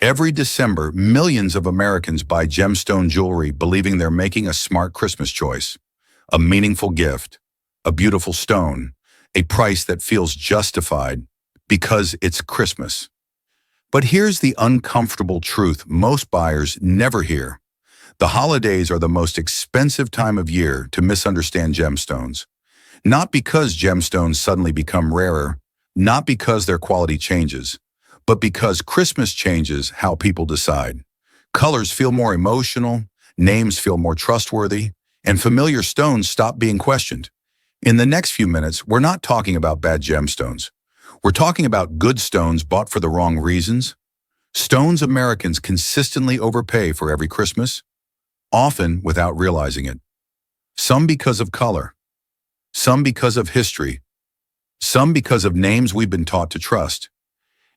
Every December, millions of Americans buy gemstone jewelry believing they're making a smart Christmas choice. A meaningful gift, a beautiful stone, a price that feels justified because it's Christmas. But here's the uncomfortable truth most buyers never hear. The holidays are the most expensive time of year to misunderstand gemstones. Not because gemstones suddenly become rarer, not because their quality changes, but because Christmas changes how people decide. Colors feel more emotional, names feel more trustworthy, and familiar stones stop being questioned. In the next few minutes, we're not talking about bad gemstones. We're talking about good stones bought for the wrong reasons. Stones Americans consistently overpay for every Christmas, often without realizing it. Some because of color, some because of history, some because of names we've been taught to trust.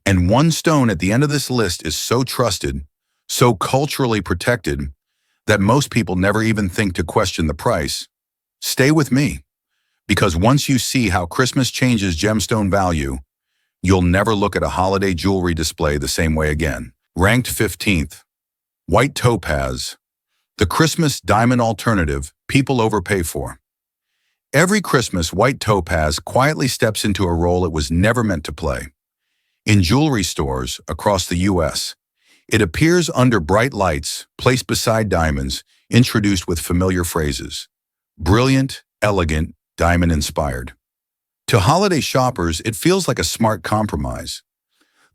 And one stone at the end of this list is so trusted, so culturally protected, that most people never even think to question the price. Stay with me, because once you see how Christmas changes gemstone value, you'll never look at a holiday jewelry display the same way again. Ranked 15th, white topaz, the Christmas diamond alternative people overpay for. Every Christmas, white topaz quietly steps into a role it was never meant to play. In jewelry stores across the U.S., it appears under bright lights, placed beside diamonds, introduced with familiar phrases. Brilliant, elegant, diamond-inspired. To holiday shoppers, it feels like a smart compromise.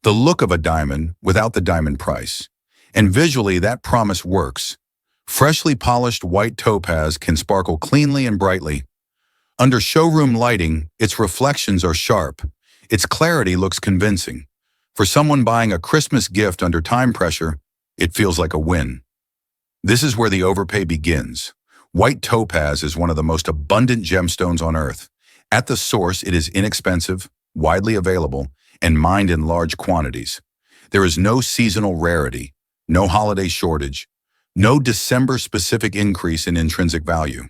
The look of a diamond without the diamond price. And visually, that promise works. Freshly polished white topaz can sparkle cleanly and brightly. Under showroom lighting, its reflections are sharp. Its clarity looks convincing. For someone buying a Christmas gift under time pressure, it feels like a win. This is where the overpay begins. White topaz is one of the most abundant gemstones on Earth. At the source, it is inexpensive, widely available, and mined in large quantities. There is no seasonal rarity, no holiday shortage, no December-specific increase in intrinsic value.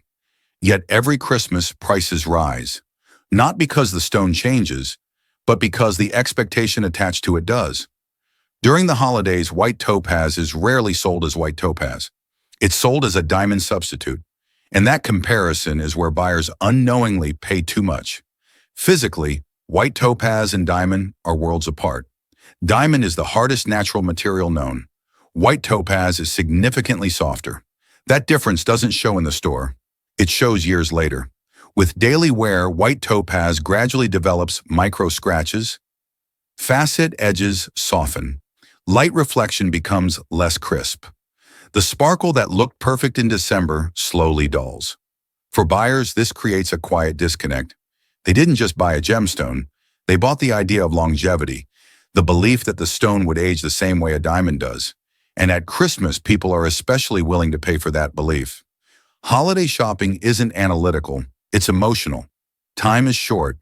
Yet every Christmas, prices rise. Not because the stone changes, but because the expectation attached to it does. During the holidays, white topaz is rarely sold as white topaz. It's sold as a diamond substitute, and that comparison is where buyers unknowingly pay too much. Physically, white topaz and diamond are worlds apart. Diamond is the hardest natural material known. White topaz is significantly softer. That difference doesn't show in the store. It shows years later. With daily wear, white topaz gradually develops micro scratches. Facet edges soften. Light reflection becomes less crisp. The sparkle that looked perfect in December slowly dulls. For buyers, this creates a quiet disconnect. They didn't just buy a gemstone. They bought the idea of longevity, the belief that the stone would age the same way a diamond does. And at Christmas, people are especially willing to pay for that belief. Holiday shopping isn't analytical. It's emotional. Time is short.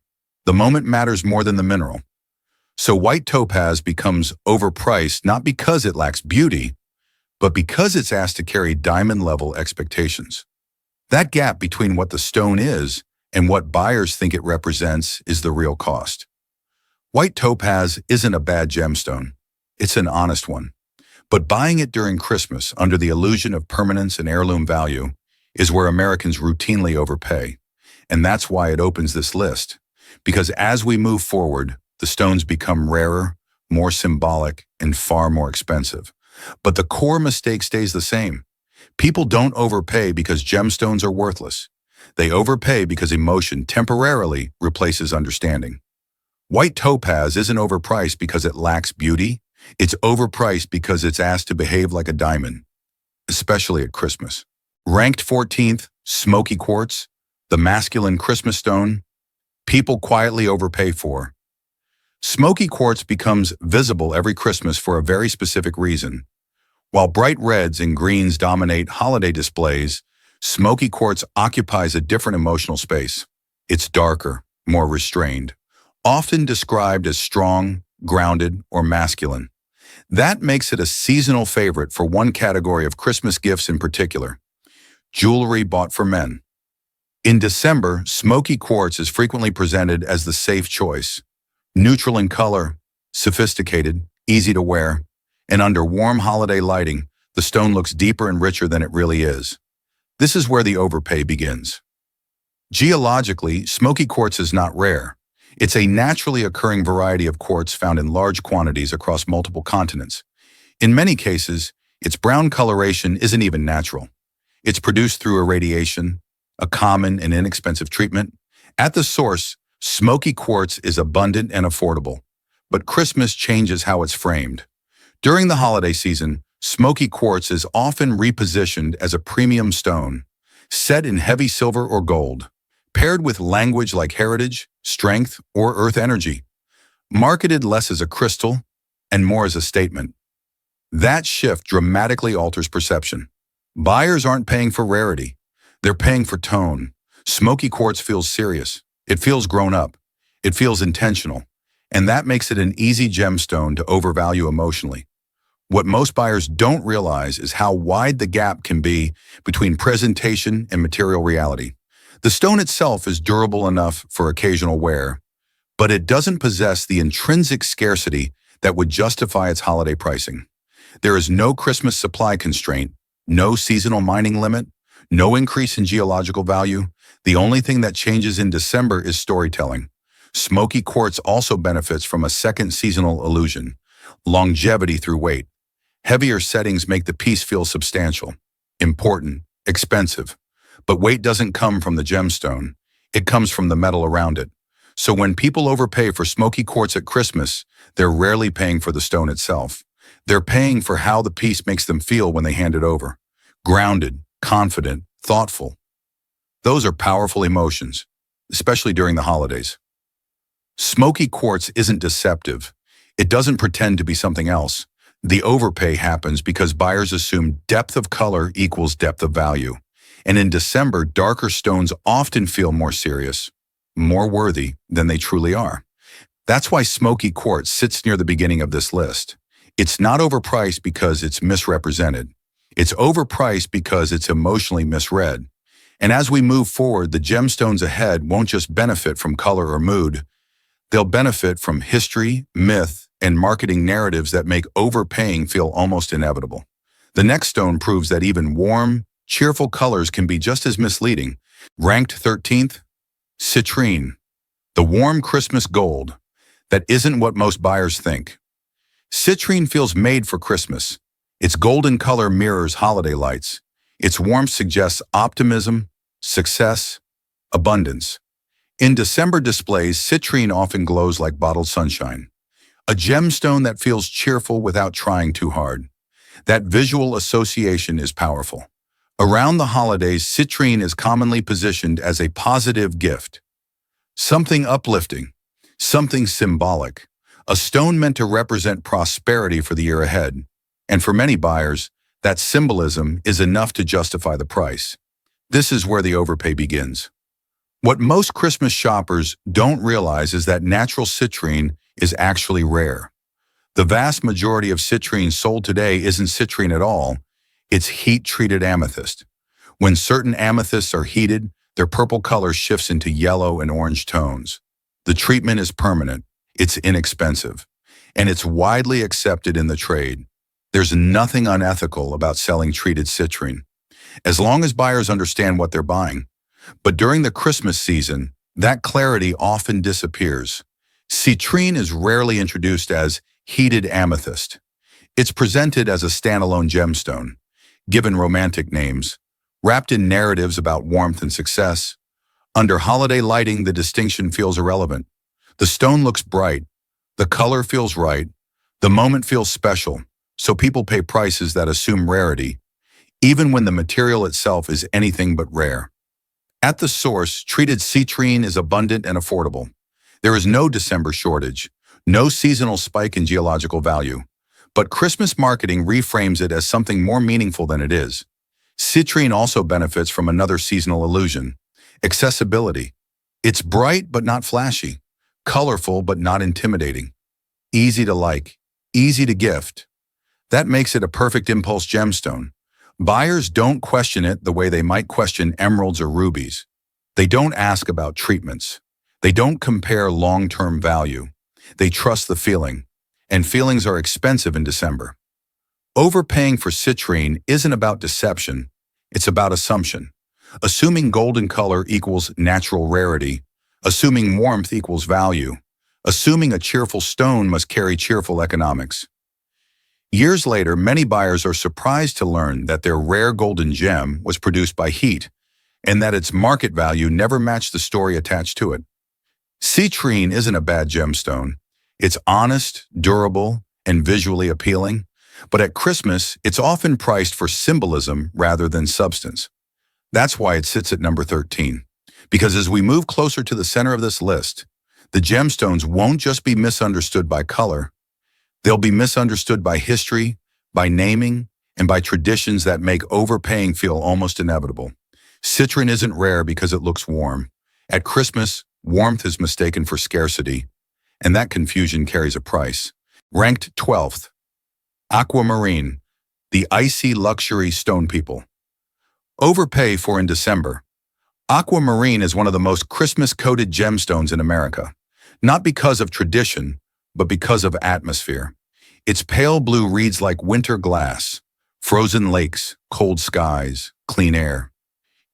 The moment matters more than the mineral. So white topaz becomes overpriced not because it lacks beauty, but because it's asked to carry diamond-level expectations. That gap between what the stone is and what buyers think it represents is the real cost. White topaz isn't a bad gemstone. It's an honest one. But buying it during Christmas under the illusion of permanence and heirloom value is where Americans routinely overpay. And that's why it opens this list. Because as we move forward, the stones become rarer, more symbolic, and far more expensive. But the core mistake stays the same. People don't overpay because gemstones are worthless. They overpay because emotion temporarily replaces understanding. White topaz isn't overpriced because it lacks beauty. It's overpriced because it's asked to behave like a diamond, especially at Christmas. Ranked 14th, Smoky Quartz, the masculine Christmas stone, people quietly overpay for. Smoky quartz becomes visible every Christmas for a very specific reason. While bright reds and greens dominate holiday displays, smoky quartz occupies a different emotional space. It's darker, more restrained, often described as strong, grounded, or masculine. That makes it a seasonal favorite for one category of Christmas gifts in particular: jewelry bought for men. In December, smoky quartz is frequently presented as the safe choice. Neutral in color, sophisticated, easy to wear, And under warm holiday lighting, the stone looks deeper and richer than it really is. This is where the overpay begins. Geologically, smoky quartz is not rare. It's a naturally occurring variety of quartz found in large quantities across multiple continents. In many cases, its brown coloration isn't even natural. It's produced through irradiation, a common and inexpensive treatment. At the source, smoky quartz is abundant and affordable, but Christmas changes how it's framed. During the holiday season, smoky quartz is often repositioned as a premium stone, set in heavy silver or gold, paired with language like heritage, strength, or earth energy, marketed less as a crystal and more as a statement. That shift dramatically alters perception. Buyers aren't paying for rarity. They're paying for tone. Smoky quartz feels serious. It feels grown up. It feels intentional. And that makes it an easy gemstone to overvalue emotionally. What most buyers don't realize is how wide the gap can be between presentation and material reality. The stone itself is durable enough for occasional wear, but it doesn't possess the intrinsic scarcity that would justify its holiday pricing. There is no Christmas supply constraint, no seasonal mining limit, no increase in geological value. The only thing that changes in December is storytelling. Smoky quartz also benefits from a second seasonal illusion, longevity through weight. Heavier settings make the piece feel substantial, important, expensive. But weight doesn't come from the gemstone. It comes from the metal around it. So when people overpay for smoky quartz at Christmas, they're rarely paying for the stone itself. They're paying for how the piece makes them feel when they hand it over. Grounded, confident, thoughtful. Those are powerful emotions, especially during the holidays. Smoky quartz isn't deceptive. It doesn't pretend to be something else. The overpay happens because buyers assume depth of color equals depth of value. And in December, darker stones often feel more serious, more worthy than they truly are. That's why smoky quartz sits near the beginning of this list. It's not overpriced because it's misrepresented. It's overpriced because it's emotionally misread. And as we move forward, the gemstones ahead won't just benefit from color or mood. They'll benefit from history, myth, and marketing narratives that make overpaying feel almost inevitable. The next stone proves that even warm, cheerful colors can be just as misleading. Ranked 13th, Citrine, the warm Christmas gold that isn't what most buyers think. Citrine feels made for Christmas. Its golden color mirrors holiday lights. Its warmth suggests optimism, success, abundance. In December displays, citrine often glows like bottled sunshine, a gemstone that feels cheerful without trying too hard. That visual association is powerful. Around the holidays, citrine is commonly positioned as a positive gift, something uplifting, something symbolic, a stone meant to represent prosperity for the year ahead. And for many buyers, that symbolism is enough to justify the price. This is where the overpay begins. What most Christmas shoppers don't realize is that natural citrine is actually rare. The vast majority of citrine sold today isn't citrine at all. It's heat-treated amethyst. When certain amethysts are heated, their purple color shifts into yellow and orange tones. The treatment is permanent, it's inexpensive, and it's widely accepted in the trade. There's nothing unethical about selling treated citrine, as long as buyers understand what they're buying. But during the Christmas season, that clarity often disappears. Citrine is rarely introduced as heated amethyst. It's presented as a standalone gemstone, given romantic names, wrapped in narratives about warmth and success. Under holiday lighting, the distinction feels irrelevant. The stone looks bright, the color feels right, the moment feels special, so people pay prices that assume rarity, even when the material itself is anything but rare. At the source, treated citrine is abundant and affordable. There is no December shortage, no seasonal spike in geological value. But Christmas marketing reframes it as something more meaningful than it is. Citrine also benefits from another seasonal illusion: accessibility. It's bright but not flashy, colorful but not intimidating, easy to like, easy to gift. That makes it a perfect impulse gemstone. Buyers don't question it the way they might question emeralds or rubies. They don't ask about treatments. They don't compare long-term value. They trust the feeling. And feelings are expensive in December. Overpaying for citrine isn't about deception, it's about assumption. Assuming golden color equals natural rarity, assuming warmth equals value, assuming a cheerful stone must carry cheerful economics. Years later, many buyers are surprised to learn that their rare golden gem was produced by heat and that its market value never matched the story attached to it. Citrine isn't a bad gemstone. It's honest, durable, and visually appealing, but at Christmas, it's often priced for symbolism rather than substance. That's why it sits at number 13. Because as we move closer to the center of this list, the gemstones won't just be misunderstood by color, they'll be misunderstood by history, by naming, and by traditions that make overpaying feel almost inevitable. Citrine isn't rare because it looks warm. At Christmas, warmth is mistaken for scarcity, and that confusion carries a price. Ranked 12th, Aquamarine, the icy luxury stone people. Overpay for in December. Aquamarine is one of the most Christmas-coated gemstones in America, not because of tradition, but because of atmosphere. Its pale blue reads like winter glass, frozen lakes, cold skies, clean air.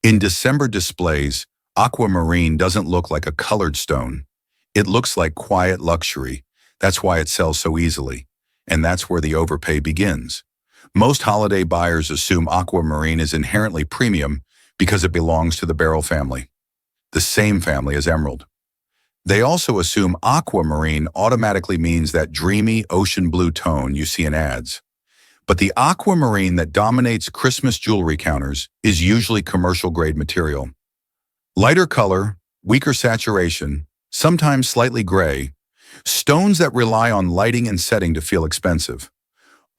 In December displays, Aquamarine doesn't look like a colored stone. It looks like quiet luxury. That's why it sells so easily. And that's where the overpay begins. Most holiday buyers assume Aquamarine is inherently premium because it belongs to the beryl family, the same family as emerald. They also assume aquamarine automatically means that dreamy ocean blue tone you see in ads. But the aquamarine that dominates Christmas jewelry counters is usually commercial-grade material. Lighter color, weaker saturation, sometimes slightly gray, stones that rely on lighting and setting to feel expensive.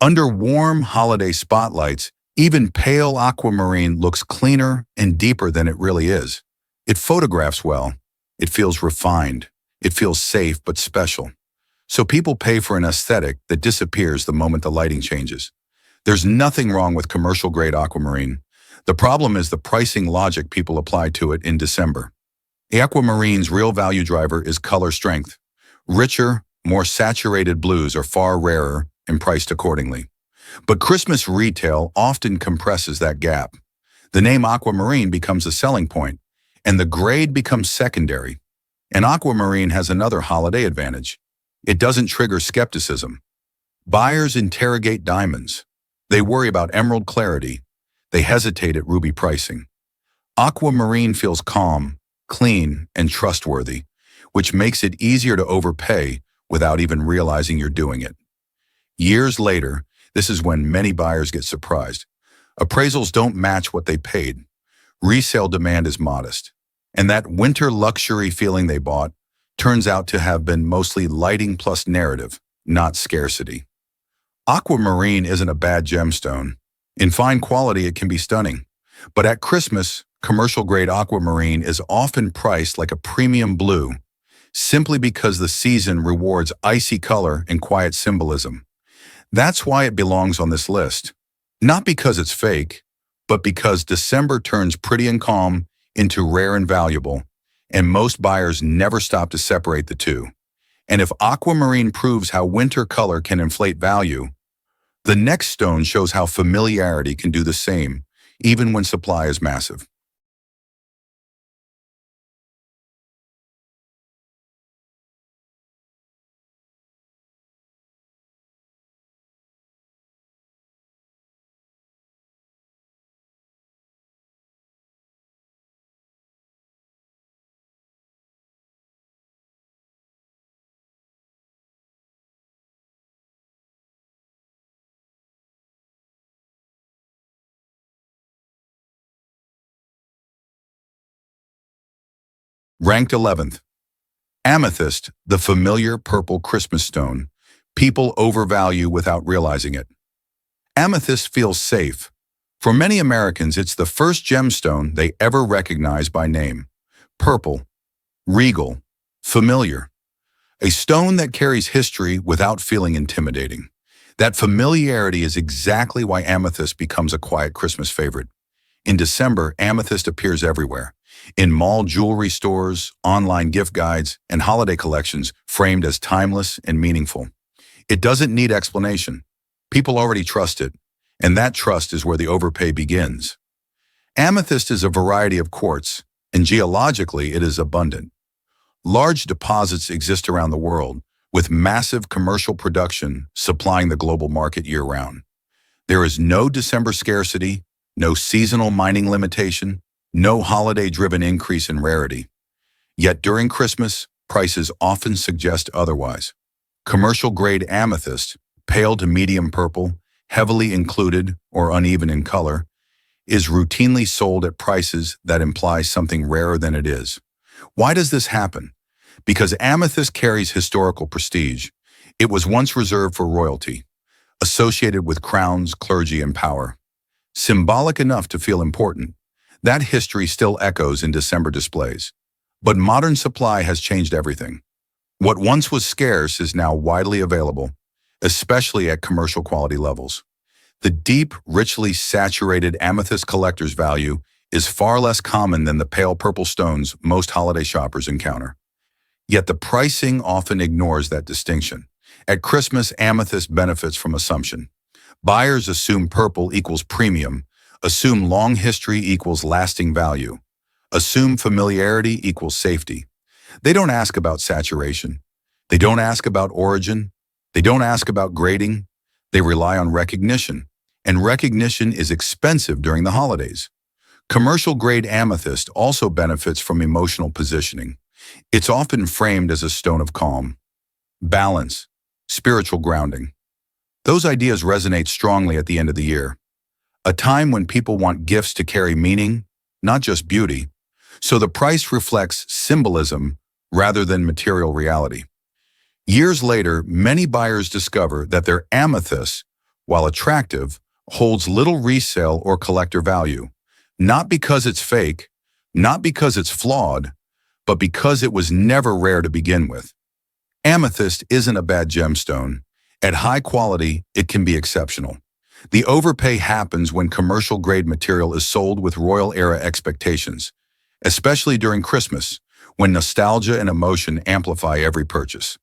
Under warm holiday spotlights, even pale aquamarine looks cleaner and deeper than it really is. It photographs well. It feels refined. It feels safe but special. So people pay for an aesthetic that disappears the moment the lighting changes. There's nothing wrong with commercial-grade aquamarine. The problem is the pricing logic people apply to it in December. The aquamarine's real value driver is color strength. Richer, more saturated blues are far rarer and priced accordingly. But Christmas retail often compresses that gap. The name aquamarine becomes a selling point, and the grade becomes secondary. And aquamarine has another holiday advantage. It doesn't trigger skepticism. Buyers interrogate diamonds. They worry about emerald clarity. They hesitate at ruby pricing. Aquamarine feels calm, clean, and trustworthy, which makes it easier to overpay without even realizing you're doing it. Years later, this is when many buyers get surprised. Appraisals don't match what they paid. Resale demand is modest. And that winter luxury feeling they bought turns out to have been mostly lighting plus narrative, not scarcity. Aquamarine isn't a bad gemstone. In fine quality, it can be stunning. But at Christmas, commercial-grade aquamarine is often priced like a premium blue, simply because the season rewards icy color and quiet symbolism. That's why it belongs on this list. Not because it's fake, but because December turns pretty and calm into rare and valuable, and most buyers never stop to separate the two. And if aquamarine proves how winter color can inflate value, the next stone shows how familiarity can do the same, even when supply is massive. Ranked 11th. Amethyst, the familiar purple Christmas stone. People overvalue without realizing it. Amethyst feels safe. For many Americans, it's the first gemstone they ever recognize by name. Purple, regal, familiar. A stone that carries history without feeling intimidating. That familiarity is exactly why amethyst becomes a quiet Christmas favorite. In December, amethyst appears everywhere. In mall jewelry stores, online gift guides, and holiday collections framed as timeless and meaningful. It doesn't need explanation. People already trust it, and that trust is where the overpay begins. Amethyst is a variety of quartz, and geologically it is abundant. Large deposits exist around the world, with massive commercial production supplying the global market year-round. There is no December scarcity, no seasonal mining limitation, no holiday-driven increase in rarity. Yet during Christmas, prices often suggest otherwise. Commercial-grade amethyst, pale to medium purple, heavily included or uneven in color, is routinely sold at prices that imply something rarer than it is. Why does this happen? Because amethyst carries historical prestige. It was once reserved for royalty, associated with crowns, clergy, and power. Symbolic enough to feel important, that history still echoes in December displays. But modern supply has changed everything. What once was scarce is now widely available, especially at commercial quality levels. The deep, richly saturated amethyst collector's value is far less common than the pale purple stones most holiday shoppers encounter. Yet the pricing often ignores that distinction. At Christmas, amethyst benefits from assumption. Buyers assume purple equals premium, assume long history equals lasting value, assume familiarity equals safety. They don't ask about saturation. They don't ask about origin. They don't ask about grading. They rely on recognition, and recognition is expensive during the holidays. Commercial-grade amethyst also benefits from emotional positioning. It's often framed as a stone of calm, balance, spiritual grounding. Those ideas resonate strongly at the end of the year, a time when people want gifts to carry meaning, not just beauty, so the price reflects symbolism rather than material reality. Years later, many buyers discover that their amethyst, while attractive, holds little resale or collector value, not because it's fake, not because it's flawed, but because it was never rare to begin with. Amethyst isn't a bad gemstone. At high quality, it can be exceptional. The overpay happens when commercial-grade material is sold with royal-era expectations, especially during Christmas, when nostalgia and emotion amplify every purchase.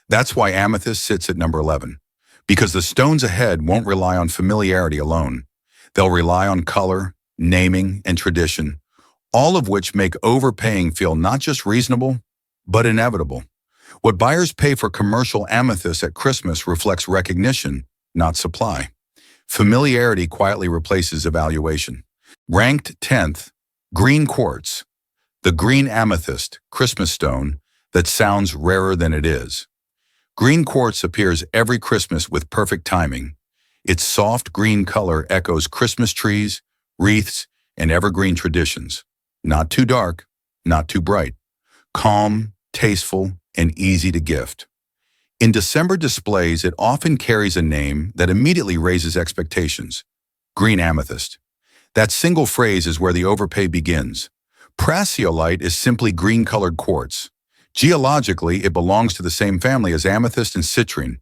That's why amethyst sits at number 11, because the stones ahead won't rely on familiarity alone. They'll rely on color, naming, and tradition, all of which make overpaying feel not just reasonable, but inevitable. What buyers pay for commercial amethyst at Christmas reflects recognition, not supply. Familiarity quietly replaces evaluation. Ranked 10th, green quartz, the green amethyst, Christmas stone, that sounds rarer than it is. Green quartz appears every Christmas with perfect timing. Its soft green color echoes Christmas trees, wreaths, and evergreen traditions. Not too dark, not too bright. Calm, tasteful, and easy to gift. In December displays, it often carries a name that immediately raises expectations. Green amethyst. That single phrase is where the overpay begins. Prasiolite is simply green-colored quartz. Geologically, it belongs to the same family as amethyst and citrine.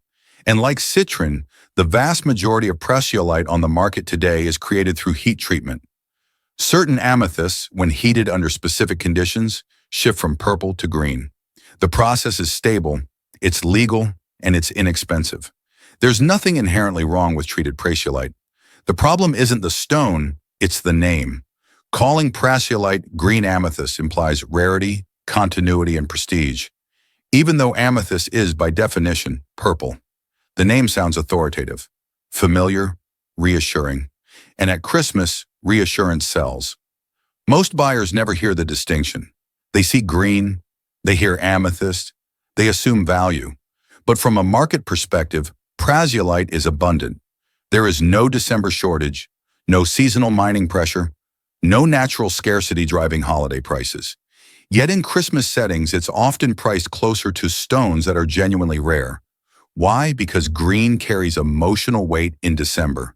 And like citrine, the vast majority of prasiolite on the market today is created through heat treatment. Certain amethysts, when heated under specific conditions, shift from purple to green. The process is stable, it's legal, and it's inexpensive. There's nothing inherently wrong with treated prasiolite. The problem isn't the stone, it's the name. Calling prasiolite green amethyst implies rarity, continuity, and prestige, even though amethyst is, by definition, purple. The name sounds authoritative, familiar, reassuring, and at Christmas, reassurance sells. Most buyers never hear the distinction. They see green, they hear amethyst, they assume value. But from a market perspective, prasiolite is abundant. There is no December shortage, no seasonal mining pressure, no natural scarcity driving holiday prices. Yet in Christmas settings, it's often priced closer to stones that are genuinely rare. Why? Because green carries emotional weight in December.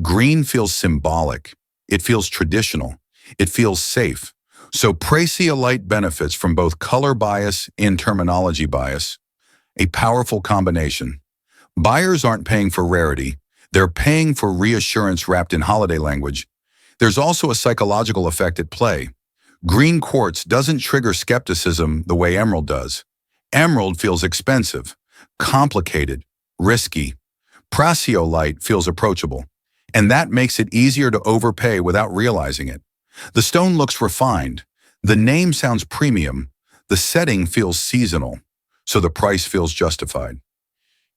Green feels symbolic. It feels traditional. It feels safe. So prasiolite benefits from both color bias and terminology bias, a powerful combination. Buyers aren't paying for rarity. They're paying for reassurance wrapped in holiday language. There's also a psychological effect at play. Green quartz doesn't trigger skepticism the way emerald does. Emerald feels expensive, complicated, risky. Prasiolite feels approachable, and that makes it easier to overpay without realizing it. The stone looks refined, the name sounds premium, the setting feels seasonal, so the price feels justified.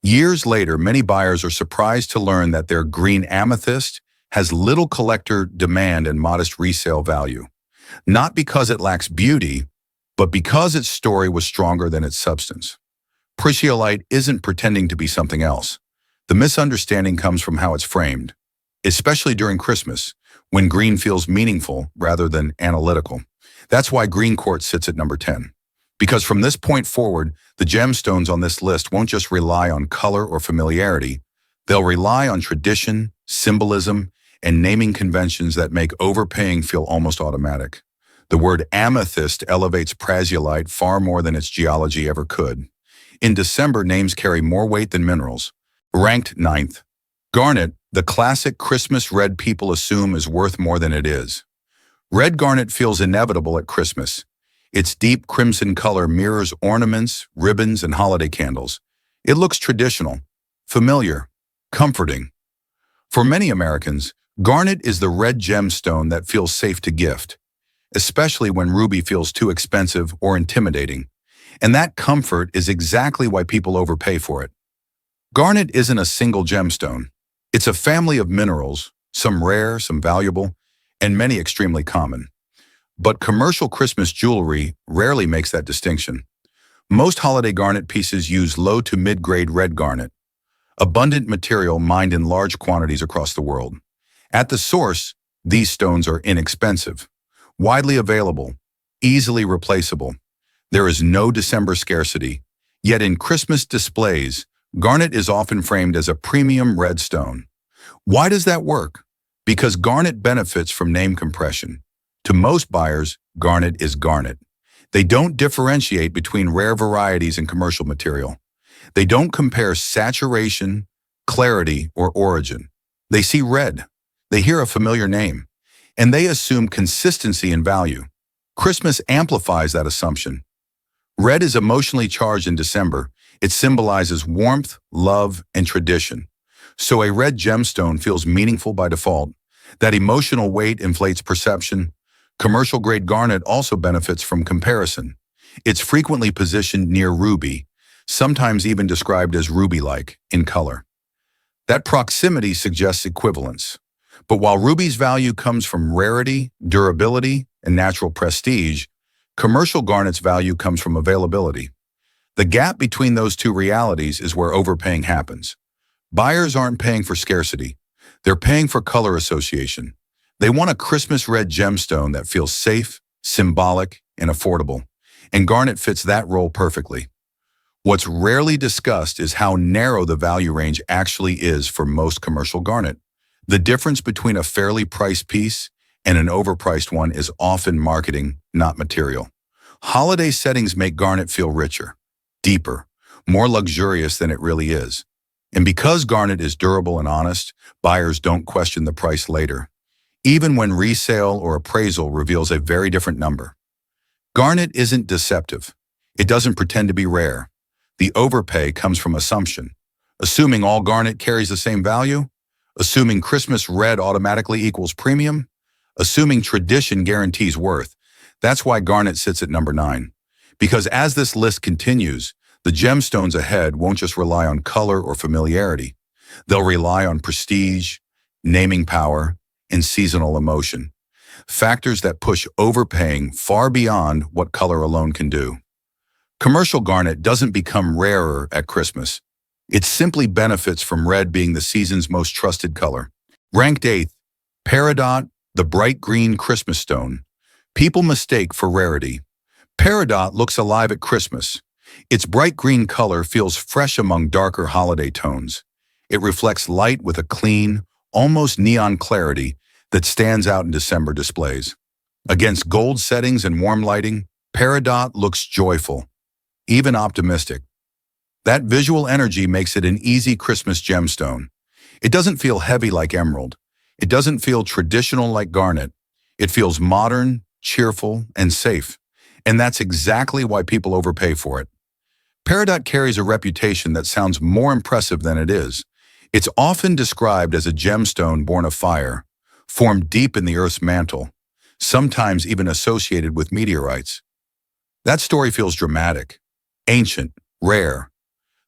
Years later, many buyers are surprised to learn that their green amethyst has little collector demand and modest resale value. Not because it lacks beauty, but because its story was stronger than its substance. Prasiolite isn't pretending to be something else. The misunderstanding comes from how it's framed, especially during Christmas, when green feels meaningful rather than analytical. That's why green quartz sits at number 10. Because from this point forward, the gemstones on this list won't just rely on color or familiarity. They'll rely on tradition, symbolism, and naming conventions that make overpaying feel almost automatic. The word amethyst elevates prasiolite far more than its geology ever could. In December, names carry more weight than minerals. Ranked 9th. Garnet, the classic Christmas red people assume is worth more than it is. Red garnet feels inevitable at Christmas. Its deep crimson color mirrors ornaments, ribbons, and holiday candles. It looks traditional, familiar, comforting. For many Americans, garnet is the red gemstone that feels safe to gift, especially when ruby feels too expensive or intimidating. And that comfort is exactly why people overpay for it. Garnet isn't a single gemstone. It's a family of minerals, some rare, some valuable, and many extremely common. But commercial Christmas jewelry rarely makes that distinction. Most holiday garnet pieces use low to mid-grade red garnet, abundant material mined in large quantities across the world. At the source, these stones are inexpensive, widely available, easily replaceable. There is no December scarcity, yet in Christmas displays, garnet is often framed as a premium red stone. Why does that work? Because garnet benefits from name compression. To most buyers, garnet is garnet. They don't differentiate between rare varieties and commercial material. They don't compare saturation, clarity, or origin. They see red. They hear a familiar name. And they assume consistency and value. Christmas amplifies that assumption. Red is emotionally charged in December. It symbolizes warmth, love, and tradition. So a red gemstone feels meaningful by default. That emotional weight inflates perception. Commercial-grade garnet also benefits from comparison. It's frequently positioned near ruby, sometimes even described as ruby-like in color. That proximity suggests equivalence. But while ruby's value comes from rarity, durability, and natural prestige, commercial garnet's value comes from availability. The gap between those two realities is where overpaying happens. Buyers aren't paying for scarcity. They're paying for color association. They want a Christmas red gemstone that feels safe, symbolic, and affordable. And garnet fits that role perfectly. What's rarely discussed is how narrow the value range actually is for most commercial garnet. The difference between a fairly priced piece and an overpriced one is often marketing, not material. Holiday settings make garnet feel richer, deeper, more luxurious than it really is. And because garnet is durable and honest, buyers don't question the price later, even when resale or appraisal reveals a very different number. Garnet isn't deceptive. It doesn't pretend to be rare. The overpay comes from assumption. Assuming all garnet carries the same value, assuming Christmas red automatically equals premium, assuming tradition guarantees worth. That's why garnet sits at number 9. Because as this list continues, the gemstones ahead won't just rely on color or familiarity. They'll rely on prestige, naming power, and seasonal emotion. Factors that push overpaying far beyond what color alone can do. Commercial garnet doesn't become rarer at Christmas. It simply benefits from red being the season's most trusted color. Ranked 8th, Peridot, the bright green Christmas stone. People mistake for rarity. Peridot looks alive at Christmas. Its bright green color feels fresh among darker holiday tones. It reflects light with a clean, almost neon clarity that stands out in December displays. Against gold settings and warm lighting, Peridot looks joyful, even optimistic. That visual energy makes it an easy Christmas gemstone. It doesn't feel heavy like emerald. It doesn't feel traditional like garnet. It feels modern, cheerful, and safe. And that's exactly why people overpay for it. Peridot carries a reputation that sounds more impressive than it is. It's often described as a gemstone born of fire, formed deep in the Earth's mantle, sometimes even associated with meteorites. That story feels dramatic, ancient, rare,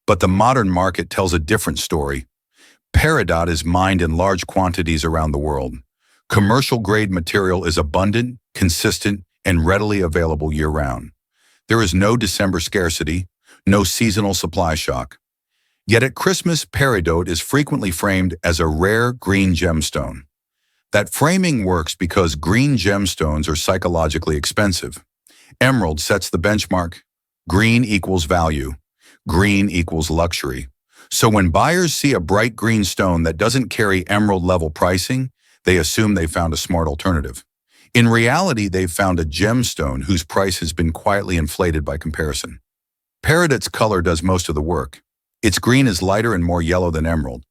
but the modern market tells a different story. Peridot is mined in large quantities around the world. Commercial-grade material is abundant, consistent, and readily available year-round. There is no December scarcity, no seasonal supply shock. Yet at Christmas, Peridot is frequently framed as a rare green gemstone. That framing works because green gemstones are psychologically expensive. Emerald sets the benchmark. Green equals value. Green equals luxury. So when buyers see a bright green stone that doesn't carry emerald-level pricing, they assume they found a smart alternative. In reality, they've found a gemstone whose price has been quietly inflated by comparison. Peridot's color does most of the work. Its green is lighter and more yellow than emerald.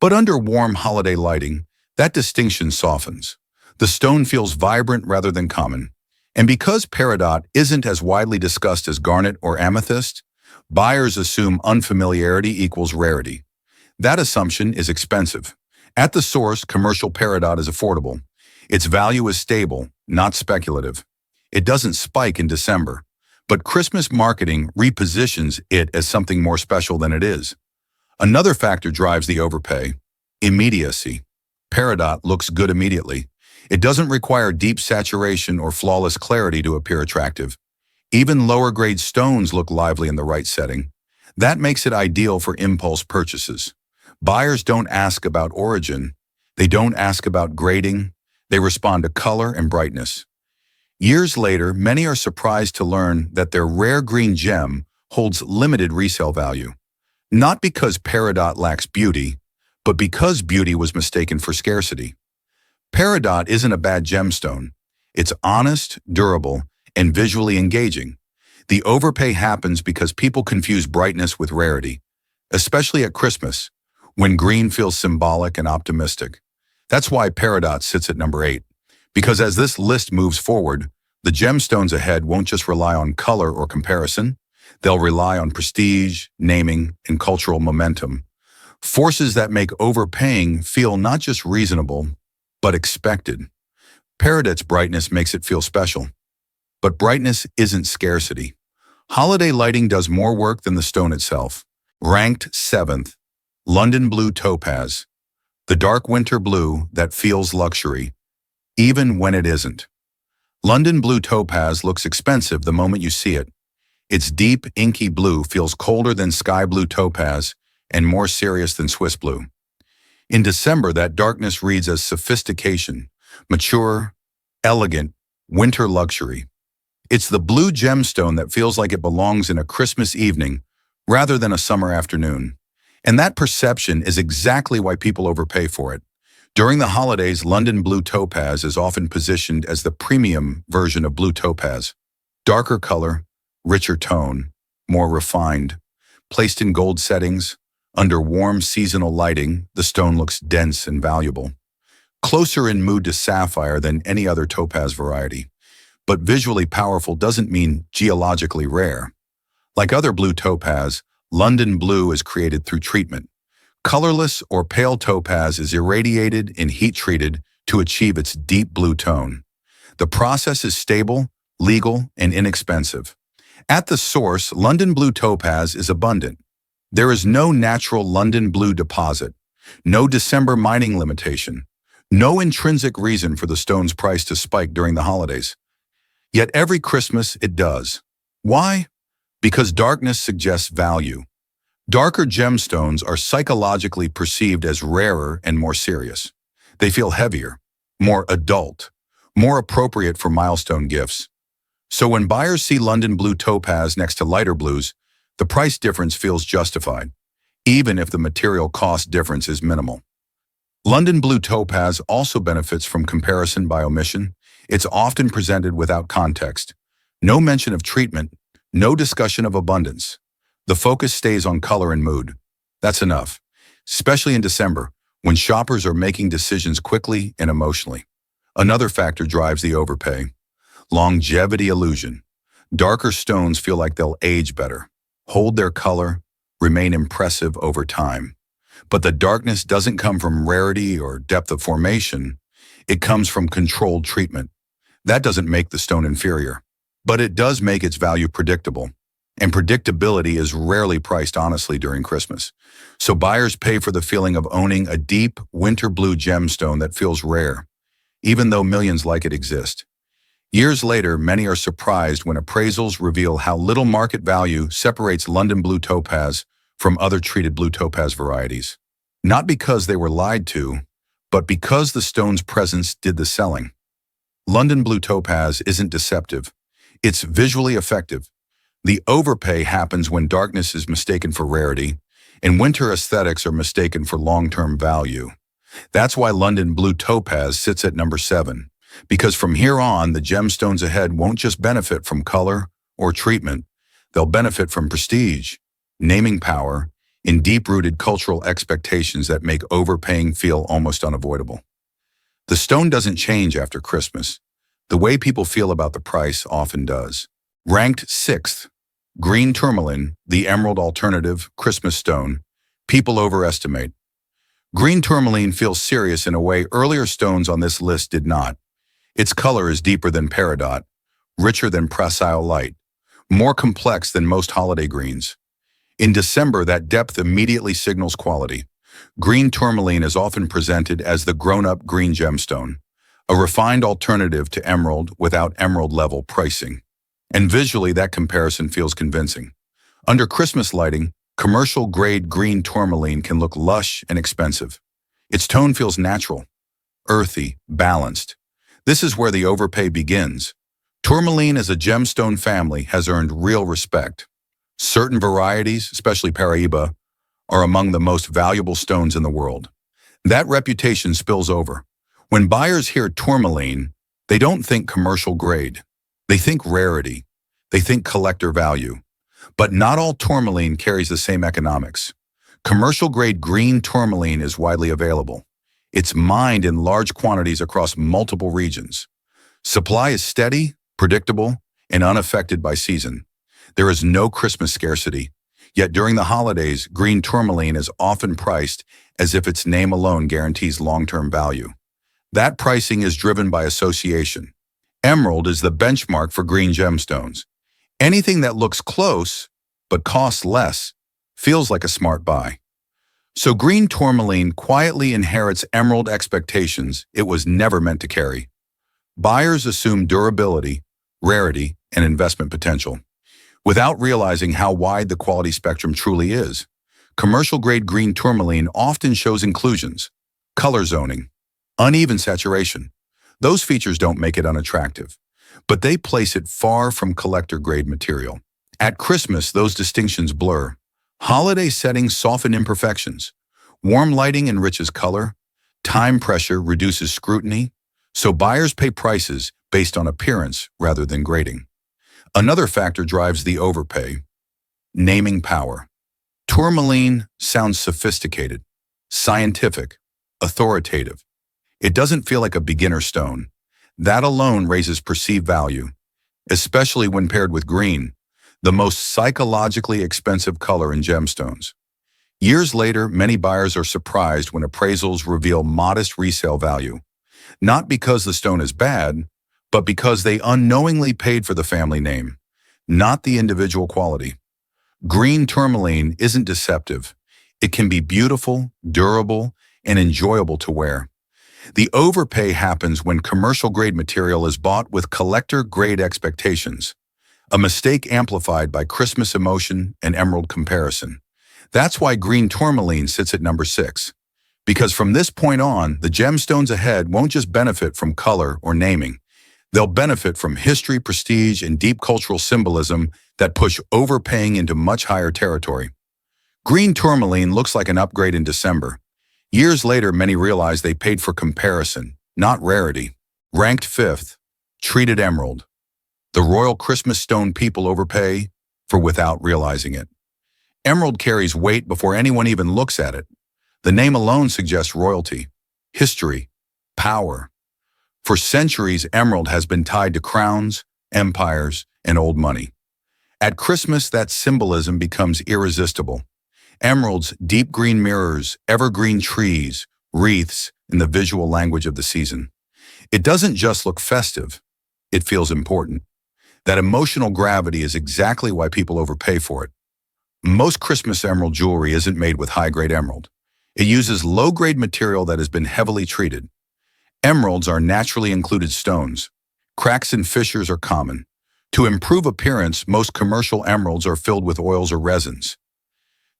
But under warm holiday lighting, that distinction softens. The stone feels vibrant rather than common. And because Peridot isn't as widely discussed as garnet or amethyst, buyers assume unfamiliarity equals rarity. That assumption is expensive. At the source, commercial Peridot is affordable. Its value is stable, not speculative. It doesn't spike in December, but Christmas marketing repositions it as something more special than it is. Another factor drives the overpay: immediacy. Peridot looks good immediately. It doesn't require deep saturation or flawless clarity to appear attractive. Even lower-grade stones look lively in the right setting. That makes it ideal for impulse purchases. Buyers don't ask about origin. They don't ask about grading. They respond to color and brightness. Years later, many are surprised to learn that their rare green gem holds limited resale value. Not because Peridot lacks beauty, but because beauty was mistaken for scarcity. Peridot isn't a bad gemstone. It's honest, durable, and visually engaging. The overpay happens because people confuse brightness with rarity, especially at Christmas, when green feels symbolic and optimistic. That's why Peridot sits at number 8. Because as this list moves forward, the gemstones ahead won't just rely on color or comparison. They'll rely on prestige, naming, and cultural momentum. Forces that make overpaying feel not just reasonable, but expected. Peridot's brightness makes it feel special. But brightness isn't scarcity. Holiday lighting does more work than the stone itself. Ranked 7th, London Blue Topaz. The dark winter blue that feels luxury, even when it isn't. London Blue Topaz looks expensive the moment you see it. Its deep, inky blue feels colder than sky blue topaz and more serious than Swiss blue. In December, that darkness reads as sophistication, mature, elegant, winter luxury. It's the blue gemstone that feels like it belongs in a Christmas evening rather than a summer afternoon. And that perception is exactly why people overpay for it. During the holidays, London Blue Topaz is often positioned as the premium version of blue topaz. Darker color, richer tone, more refined. Placed in gold settings, under warm seasonal lighting, the stone looks dense and valuable. Closer in mood to sapphire than any other topaz variety. But visually powerful doesn't mean geologically rare. Like other blue topaz, London Blue is created through treatment. Colorless or pale topaz is irradiated and heat-treated to achieve its deep blue tone. The process is stable, legal, and inexpensive. At the source, London Blue Topaz is abundant. There is no natural London Blue deposit, no December mining limitation, no intrinsic reason for the stone's price to spike during the holidays. Yet every Christmas it does. Why? Because darkness suggests value. Darker gemstones are psychologically perceived as rarer and more serious. They feel heavier, more adult, more appropriate for milestone gifts. So when buyers see London Blue Topaz next to lighter blues, the price difference feels justified, even if the material cost difference is minimal. London Blue Topaz also benefits from comparison by omission. It's often presented without context. No mention of treatment, no discussion of abundance. The focus stays on color and mood. That's enough, especially in December, when shoppers are making decisions quickly and emotionally. Another factor drives the overpay: longevity illusion. Darker stones feel like they'll age better, hold their color, remain impressive over time. But the darkness doesn't come from rarity or depth of formation. It comes from controlled treatment. That doesn't make the stone inferior, but it does make its value predictable. And predictability is rarely priced honestly during Christmas. So buyers pay for the feeling of owning a deep, winter blue gemstone that feels rare, even though millions like it exist. Years later, many are surprised when appraisals reveal how little market value separates London blue topaz from other treated blue topaz varieties. Not because they were lied to, but because the stone's presence did the selling. London blue topaz isn't deceptive. It's visually effective. The overpay happens when darkness is mistaken for rarity, and winter aesthetics are mistaken for long-term value. That's why London blue topaz sits at number 7. Because from here on, the gemstones ahead won't just benefit from color or treatment. They'll benefit from prestige, naming power, and deep-rooted cultural expectations that make overpaying feel almost unavoidable. The stone doesn't change after Christmas. The way people feel about the price often does. Ranked 6th, green tourmaline, the emerald alternative Christmas stone, people overestimate. Green tourmaline feels serious in a way earlier stones on this list did not. Its color is deeper than peridot, richer than prasile light, more complex than most holiday greens. In December, that depth immediately signals quality. Green tourmaline is often presented as the grown-up green gemstone, a refined alternative to emerald without emerald-level pricing. And visually, that comparison feels convincing. Under Christmas lighting, commercial-grade green tourmaline can look lush and expensive. Its tone feels natural, earthy, balanced. This is where the overpay begins. Tourmaline as a gemstone family has earned real respect. Certain varieties, especially Peridot, are among the most valuable stones in the world. That reputation spills over. When buyers hear tourmaline, they don't think commercial grade. They think rarity. They think collector value. But not all tourmaline carries the same economics. Commercial-grade green tourmaline is widely available. It's mined in large quantities across multiple regions. Supply is steady, predictable, and unaffected by season. There is no Christmas scarcity. Yet during the holidays, green tourmaline is often priced as if its name alone guarantees long-term value. That pricing is driven by association. Emerald is the benchmark for green gemstones. Anything that looks close, but costs less, feels like a smart buy. So green tourmaline quietly inherits emerald expectations it was never meant to carry. Buyers assume durability, rarity, and investment potential, without realizing how wide the quality spectrum truly is. Commercial-grade green tourmaline often shows inclusions, color zoning, uneven saturation. Those features don't make it unattractive, but they place it far from collector-grade material. At Christmas, those distinctions blur. Holiday settings soften imperfections. Warm lighting enriches color. Time pressure reduces scrutiny. So buyers pay prices based on appearance rather than grading. Another factor drives the overpay: naming power. Tourmaline sounds sophisticated, scientific, authoritative. It doesn't feel like a beginner stone. That alone raises perceived value, especially when paired with green, the most psychologically expensive color in gemstones. Years later, many buyers are surprised when appraisals reveal modest resale value, not because the stone is bad, but because they unknowingly paid for the family name, not the individual quality. Green tourmaline isn't deceptive. It can be beautiful, durable, and enjoyable to wear. The overpay happens when commercial-grade material is bought with collector-grade expectations, a mistake amplified by Christmas emotion and emerald comparison. That's why green tourmaline sits at number 6. Because from this point on, the gemstones ahead won't just benefit from color or naming. They'll benefit from history, prestige, and deep cultural symbolism that push overpaying into much higher territory. Green tourmaline looks like an upgrade in December. Years later, many realize they paid for comparison, not rarity. Ranked 5th, treated emerald. The royal Christmas stone people overpay for without realizing it. Emerald carries weight before anyone even looks at it. The name alone suggests royalty, history, power. For centuries, emerald has been tied to crowns, empires, and old money. At Christmas, that symbolism becomes irresistible. Emeralds, deep green mirrors, evergreen trees, wreaths in the visual language of the season. It doesn't just look festive, it feels important. That emotional gravity is exactly why people overpay for it. Most Christmas emerald jewelry isn't made with high-grade emerald. It uses low-grade material that has been heavily treated. Emeralds are naturally included stones. Cracks and fissures are common. To improve appearance, most commercial emeralds are filled with oils or resins.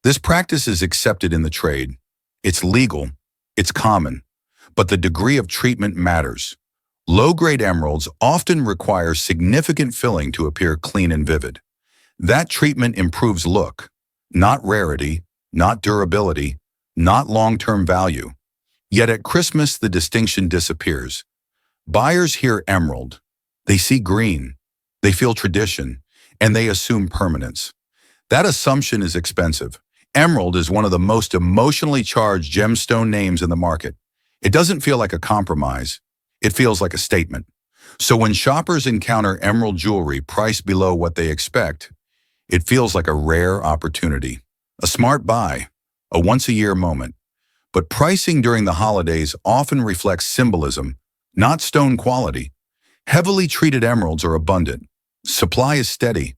This practice is accepted in the trade. It's legal, it's common, but the degree of treatment matters. Low-grade emeralds often require significant filling to appear clean and vivid. That treatment improves look, not rarity, not durability, not long-term value. Yet at Christmas, the distinction disappears. Buyers hear emerald, they see green, they feel tradition, and they assume permanence. That assumption is expensive. Emerald is one of the most emotionally charged gemstone names in the market. It doesn't feel like a compromise. It feels like a statement. So when shoppers encounter emerald jewelry priced below what they expect, it feels like a rare opportunity, a smart buy, a once-a-year moment. But pricing during the holidays often reflects symbolism, not stone quality. Heavily treated emeralds are abundant. Supply is steady.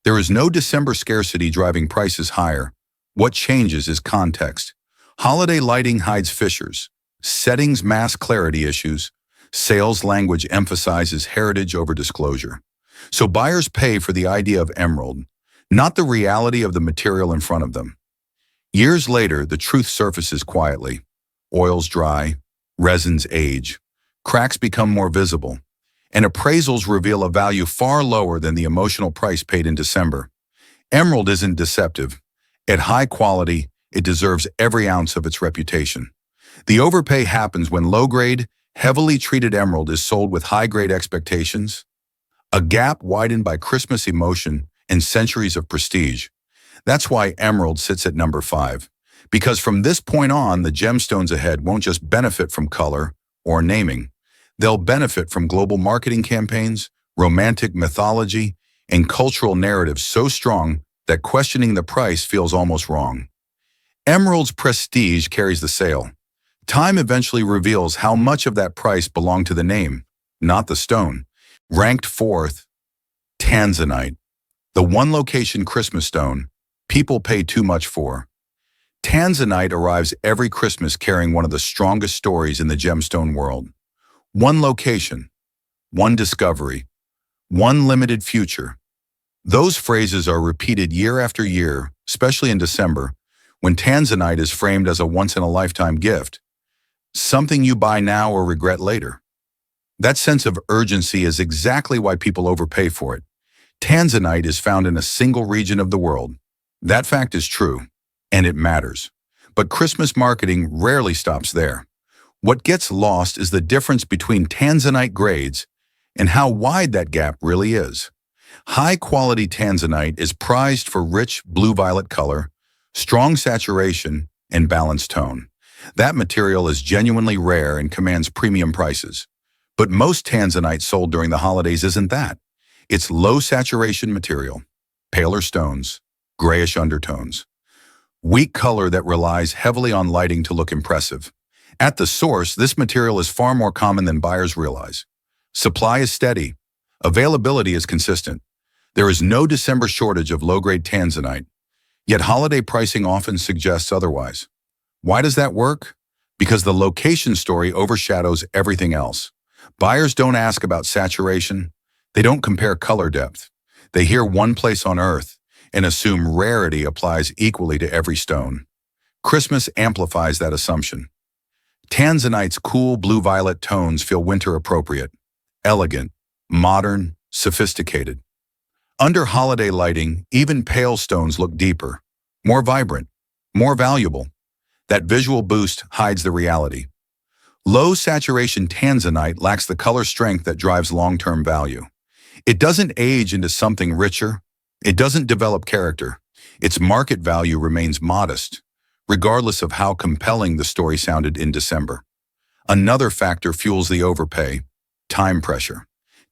There is no December scarcity driving prices higher. What changes is context. Holiday lighting hides fissures. Settings mask clarity issues. Sales language emphasizes heritage over disclosure. So buyers pay for the idea of emerald, not the reality of the material in front of them. Years later, the truth surfaces quietly. Oils dry, resins age, cracks become more visible, and appraisals reveal a value far lower than the emotional price paid in December. Emerald isn't deceptive. At high quality, it deserves every ounce of its reputation. The overpay happens when low-grade, heavily treated emerald is sold with high-grade expectations, a gap widened by Christmas emotion and centuries of prestige. That's why emerald sits at number 5. Because from this point on, the gemstones ahead won't just benefit from color or naming. They'll benefit from global marketing campaigns, romantic mythology, and cultural narratives so strong that questioning the price feels almost wrong. Emerald's prestige carries the sale. Time eventually reveals how much of that price belonged to the name, not the stone. Ranked 4th, Tanzanite, the one-location Christmas stone people pay too much for. Tanzanite arrives every Christmas carrying one of the strongest stories in the gemstone world. One location, one discovery, one limited future. Those phrases are repeated year after year, especially in December, when Tanzanite is framed as a once-in-a-lifetime gift, something you buy now or regret later. That sense of urgency is exactly why people overpay for it. Tanzanite is found in a single region of the world. That fact is true, and it matters. But Christmas marketing rarely stops there. What gets lost is the difference between Tanzanite grades and how wide that gap really is. High-quality Tanzanite is prized for rich blue-violet color, strong saturation, and balanced tone. That material is genuinely rare and commands premium prices. But most Tanzanite sold during the holidays isn't that. It's low-saturation material, paler stones, grayish undertones. Weak color that relies heavily on lighting to look impressive. At the source, this material is far more common than buyers realize. Supply is steady. Availability is consistent. There is no December shortage of low-grade Tanzanite, yet holiday pricing often suggests otherwise. Why does that work? Because the location story overshadows everything else. Buyers don't ask about saturation. They don't compare color depth. They hear one place on Earth and assume rarity applies equally to every stone. Christmas amplifies that assumption. Tanzanite's cool blue-violet tones feel winter-appropriate, elegant, modern, sophisticated. Under holiday lighting, even pale stones look deeper, more vibrant, more valuable. That visual boost hides the reality. Low-saturation Tanzanite lacks the color strength that drives long-term value. It doesn't age into something richer. It doesn't develop character. Its market value remains modest, regardless of how compelling the story sounded in December. Another factor fuels the overpay: time pressure.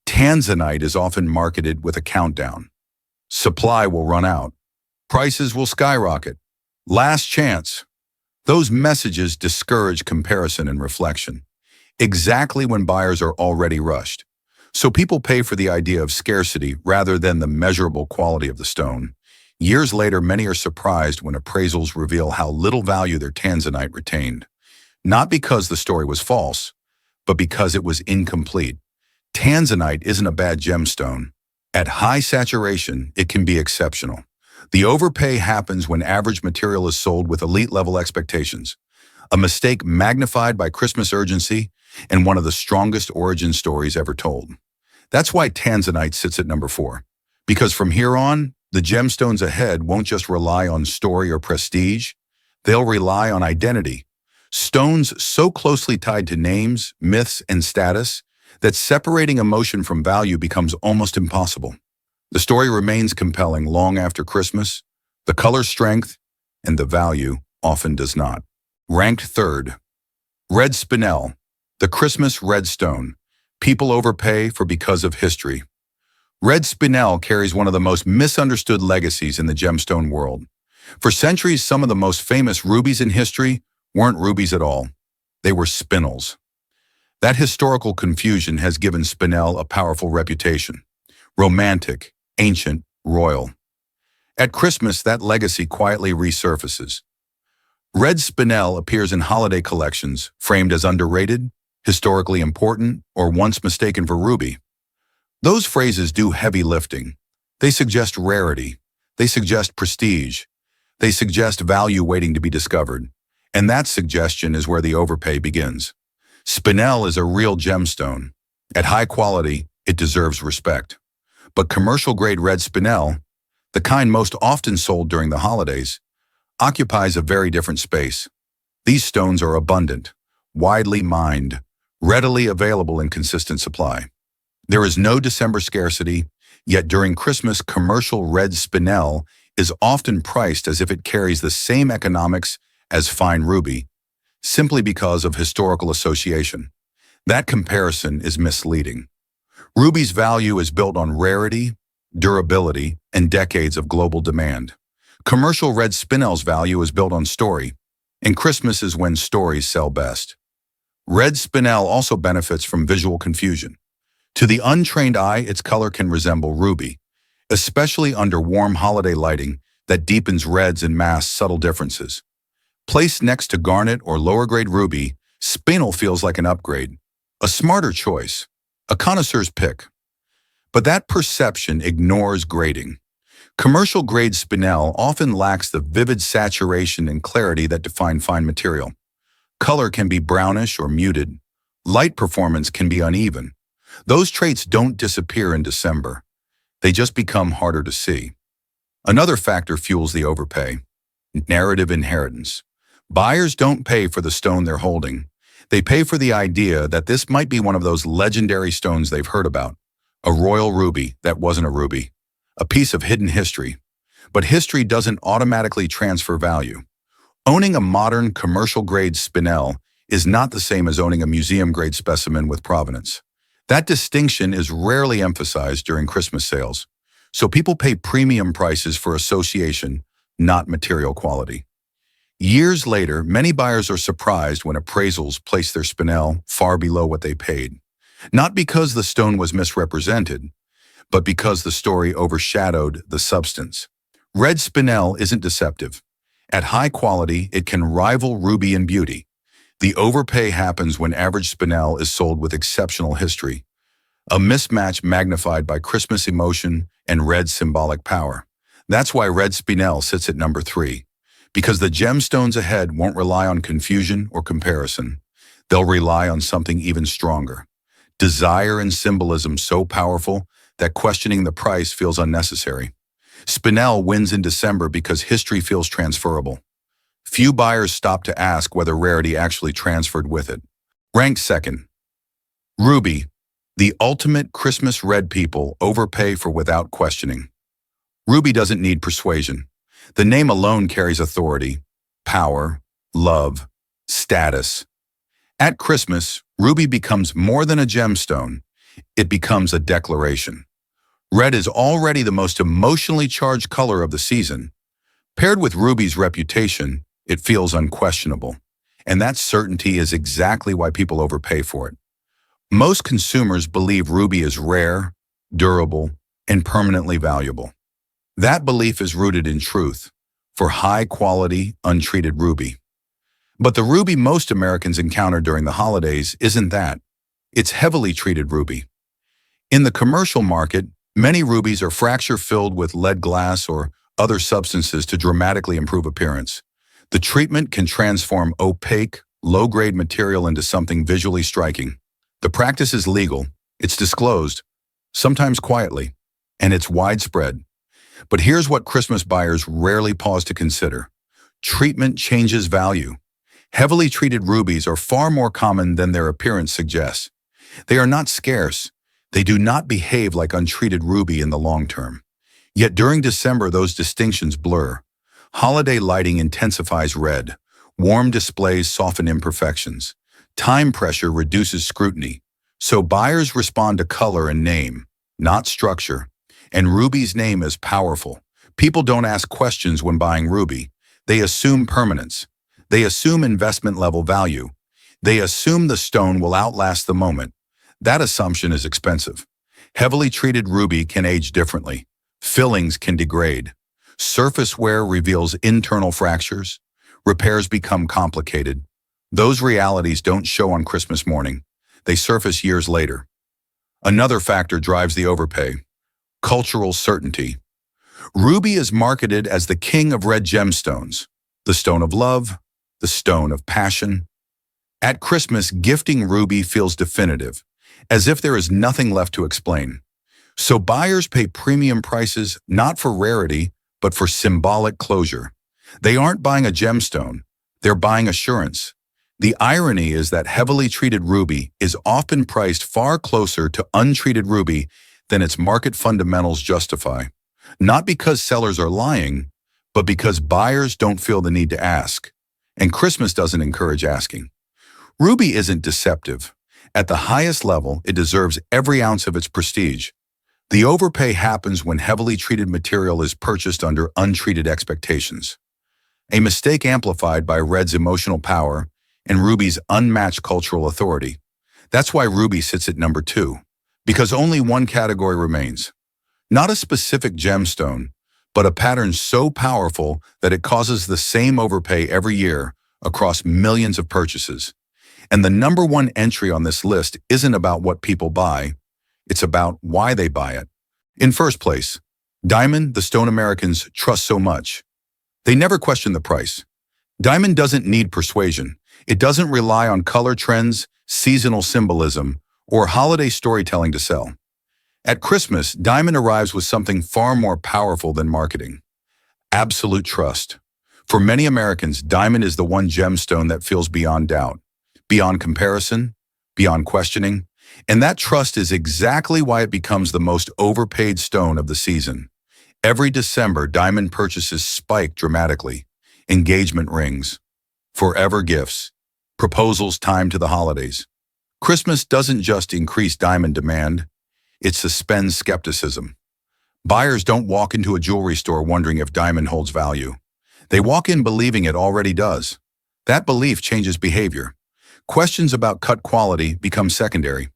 Tanzanite is often marketed with a countdown. Supply will run out. Prices will skyrocket. Last chance. Those messages discourage comparison and reflection, exactly when buyers are already rushed. So people pay for the idea of scarcity rather than the measurable quality of the stone. Years later, many are surprised when appraisals reveal how little value their Tanzanite retained. Not because the story was false, but because it was incomplete. Tanzanite isn't a bad gemstone. At high saturation, it can be exceptional. The overpay happens when average material is sold with elite-level expectations, a mistake magnified by Christmas urgency and one of the strongest origin stories ever told. That's why Tanzanite sits at number 4. Because from here on, the gemstones ahead won't just rely on story or prestige, they'll rely on identity. Stones so closely tied to names, myths, and status that separating emotion from value becomes almost impossible. The story remains compelling long after Christmas. The color strength and the value often does not. Ranked third, red spinel, the Christmas red stone. People overpay for because of history. Red spinel carries one of the most misunderstood legacies in the gemstone world. For centuries, some of the most famous rubies in history weren't rubies at all. They were spinels. That historical confusion has given spinel a powerful reputation. Romantic, ancient, royal. At Christmas, that legacy quietly resurfaces. Red spinel appears in holiday collections, framed as underrated, historically important, or once mistaken for ruby. Those phrases do heavy lifting. They suggest rarity. They suggest prestige. They suggest value waiting to be discovered. And that suggestion is where the overpay begins. Spinel is a real gemstone. At high quality, it deserves respect. But commercial-grade red spinel, the kind most often sold during the holidays, occupies a very different space. These stones are abundant, widely mined, readily available in consistent supply. There is no December scarcity, yet during Christmas, commercial red spinel is often priced as if it carries the same economics as fine ruby, simply because of historical association. That comparison is misleading. Ruby's value is built on rarity, durability, and decades of global demand. Commercial red spinel's value is built on story, and Christmas is when stories sell best. Red spinel also benefits from visual confusion. To the untrained eye, its color can resemble ruby, especially under warm holiday lighting that deepens reds and masks subtle differences. Placed next to garnet or lower-grade ruby, Spinel feels like an upgrade, a smarter choice, a connoisseur's pick. But that perception ignores grading. Commercial-grade spinel often lacks the vivid saturation and clarity that define fine material. Color can be brownish or muted. Light performance can be uneven. Those traits don't disappear in December. They just become harder to see. Another factor fuels the overpay: narrative inheritance. Buyers don't pay for the stone they're holding. They pay for the idea that this might be one of those legendary stones they've heard about. A royal ruby that wasn't a ruby. A piece of hidden history. But history doesn't automatically transfer value. Owning a modern, commercial-grade spinel is not the same as owning a museum-grade specimen with provenance. That distinction is rarely emphasized during Christmas sales. So people pay premium prices for association, not material quality. Years later, many buyers are surprised when appraisals place their spinel far below what they paid. Not because the stone was misrepresented, but because the story overshadowed the substance. Red spinel isn't deceptive. At high quality, it can rival ruby in beauty. The overpay happens when average spinel is sold with exceptional history, a mismatch magnified by Christmas emotion and red symbolic power. That's why red spinel sits at number 3. Because the gemstones ahead won't rely on confusion or comparison. They'll rely on something even stronger. Desire and symbolism so powerful that questioning the price feels unnecessary. Spinel wins in December because history feels transferable. Few buyers stop to ask whether rarity actually transferred with it. Ranked second, ruby, the ultimate Christmas red. People overpay for without questioning. Ruby doesn't need persuasion. The name alone carries authority, power, love, status. At Christmas, ruby becomes more than a gemstone. It becomes a declaration. Red is already the most emotionally charged color of the season, Paired with ruby's reputation, it feels unquestionable. And that certainty is exactly why people overpay for it. Most consumers believe ruby is rare, durable, and permanently valuable. That belief is rooted in truth, for high-quality, untreated ruby. But the ruby most Americans encounter during the holidays isn't that. It's heavily treated ruby. In the commercial market, many rubies are fracture-filled with lead glass or other substances to dramatically improve appearance. The treatment can transform opaque, low-grade material into something visually striking. The practice is legal, it's disclosed, sometimes quietly, and it's widespread. But here's what Christmas buyers rarely pause to consider. Treatment changes value. Heavily treated rubies are far more common than their appearance suggests. They are not scarce. They do not behave like untreated ruby in the long term. Yet during December, those distinctions blur. Holiday lighting intensifies red. Warm displays soften imperfections. Time pressure reduces scrutiny. So buyers respond to color and name, not structure. And ruby's name is powerful. People don't ask questions when buying ruby. They assume permanence. They assume investment-level value. They assume the stone will outlast the moment. That assumption is expensive. Heavily treated ruby can age differently. Fillings can degrade. Surface wear reveals internal fractures. Repairs become complicated. Those realities don't show on Christmas morning. They surface years later. Another factor drives the overpay. Cultural certainty. Ruby is marketed as the king of red gemstones, the stone of love, the stone of passion. At Christmas, gifting ruby feels definitive, as if there is nothing left to explain. So buyers pay premium prices not for rarity, but for symbolic closure. They aren't buying a gemstone, they're buying assurance. The irony is that heavily treated ruby is often priced far closer to untreated ruby than its market fundamentals justify. Not because sellers are lying, but because buyers don't feel the need to ask. And Christmas doesn't encourage asking. Ruby isn't deceptive. At the highest level, it deserves every ounce of its prestige. The overpay happens when heavily treated material is purchased under untreated expectations. A mistake amplified by red's emotional power and ruby's unmatched cultural authority. That's why ruby sits at number 2, because only one category remains. Not a specific gemstone, but a pattern so powerful that it causes the same overpay every year across millions of purchases. And the number 1 entry on this list isn't about what people buy, it's about why they buy it. In first place, diamond, the stone Americans trust so much. They never question the price. Diamond doesn't need persuasion. It doesn't rely on color trends, seasonal symbolism, or holiday storytelling to sell. At Christmas, diamond arrives with something far more powerful than marketing. Absolute trust. For many Americans, diamond is the one gemstone that feels beyond doubt, beyond comparison, beyond questioning. And that trust is exactly why it becomes the most overpaid stone of the season. Every December, diamond purchases spike dramatically. Engagement rings, forever gifts, proposals timed to the holidays. Christmas doesn't just increase diamond demand, it suspends skepticism. Buyers don't walk into a jewelry store wondering if diamond holds value. They walk in believing it already does. That belief changes behavior. Questions about cut quality become secondary.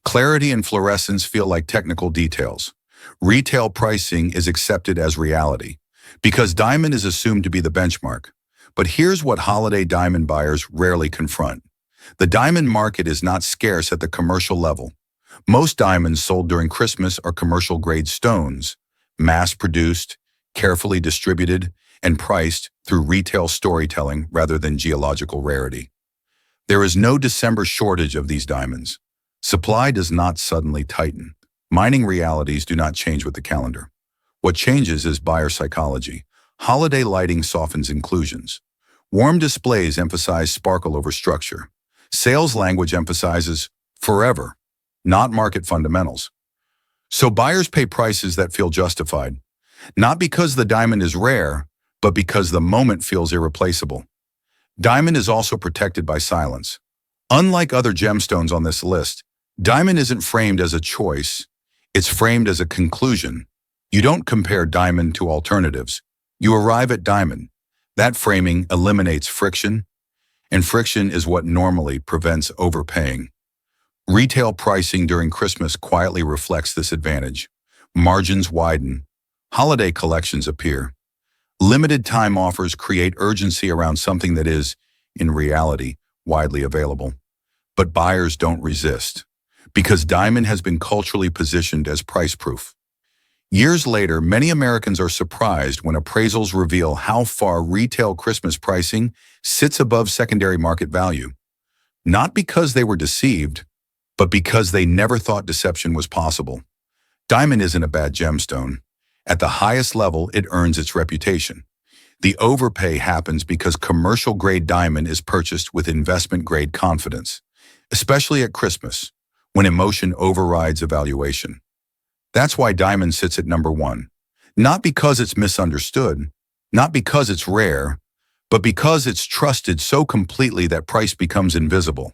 Clarity and fluorescence feel like technical details. Retail pricing is accepted as reality, because diamond is assumed to be the benchmark. But here's what holiday diamond buyers rarely confront. The diamond market is not scarce at the commercial level. Most diamonds sold during Christmas are commercial-grade stones, mass-produced, carefully distributed, and priced through retail storytelling rather than geological rarity. There is no December shortage of these diamonds. Supply does not suddenly tighten. Mining realities do not change with the calendar. What changes is buyer psychology. Holiday lighting softens inclusions. Warm displays emphasize sparkle over structure. Sales language emphasizes forever, not market fundamentals. So buyers pay prices that feel justified, not because the diamond is rare, but because the moment feels irreplaceable. Diamond is also protected by silence. Unlike other gemstones on this list, diamond isn't framed as a choice, it's framed as a conclusion. You don't compare diamond to alternatives. You arrive at diamond. That framing eliminates friction, and friction is what normally prevents overpaying. Retail pricing during Christmas quietly reflects this advantage. Margins widen. Holiday collections appear. Limited time offers create urgency around something that is, in reality, widely available. But buyers don't resist, because diamond has been culturally positioned as price-proof. Years later, many Americans are surprised when appraisals reveal how far retail Christmas pricing sits above secondary market value. Not because they were deceived, but because they never thought deception was possible. Diamond isn't a bad gemstone. At the highest level, it earns its reputation. The overpay happens because commercial-grade diamond is purchased with investment-grade confidence, especially at Christmas, when emotion overrides evaluation. That's why diamond sits at number one. Not because it's misunderstood, not because it's rare, but because it's trusted so completely that price becomes invisible.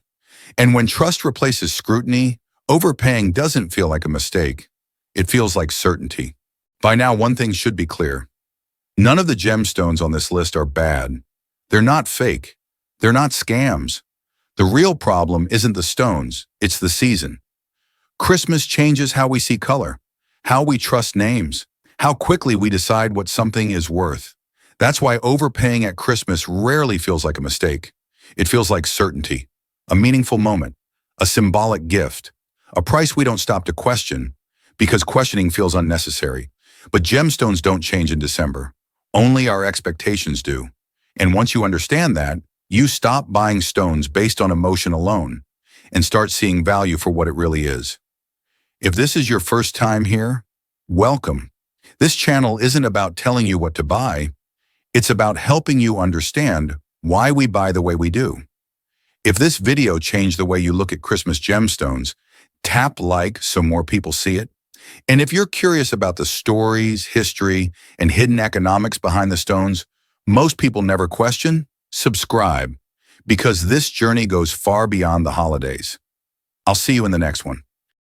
And when trust replaces scrutiny, overpaying doesn't feel like a mistake. It feels like certainty. By now, one thing should be clear. None of the gemstones on this list are bad. They're not fake. They're not scams. The real problem isn't the stones, it's the season. Christmas changes how we see color, how we trust names, how quickly we decide what something is worth. That's why overpaying at Christmas rarely feels like a mistake. It feels like certainty, a meaningful moment, a symbolic gift, a price we don't stop to question because questioning feels unnecessary. But gemstones don't change in December. Only our expectations do. And once you understand that, you stop buying stones based on emotion alone and start seeing value for what it really is. If this is your first time here, welcome. This channel isn't about telling you what to buy. It's about helping you understand why we buy the way we do. If this video changed the way you look at Christmas gemstones, tap like so more people see it. And if you're curious about the stories, history, and hidden economics behind the stones most people never question, subscribe, because this journey goes far beyond the holidays. I'll see you in the next one.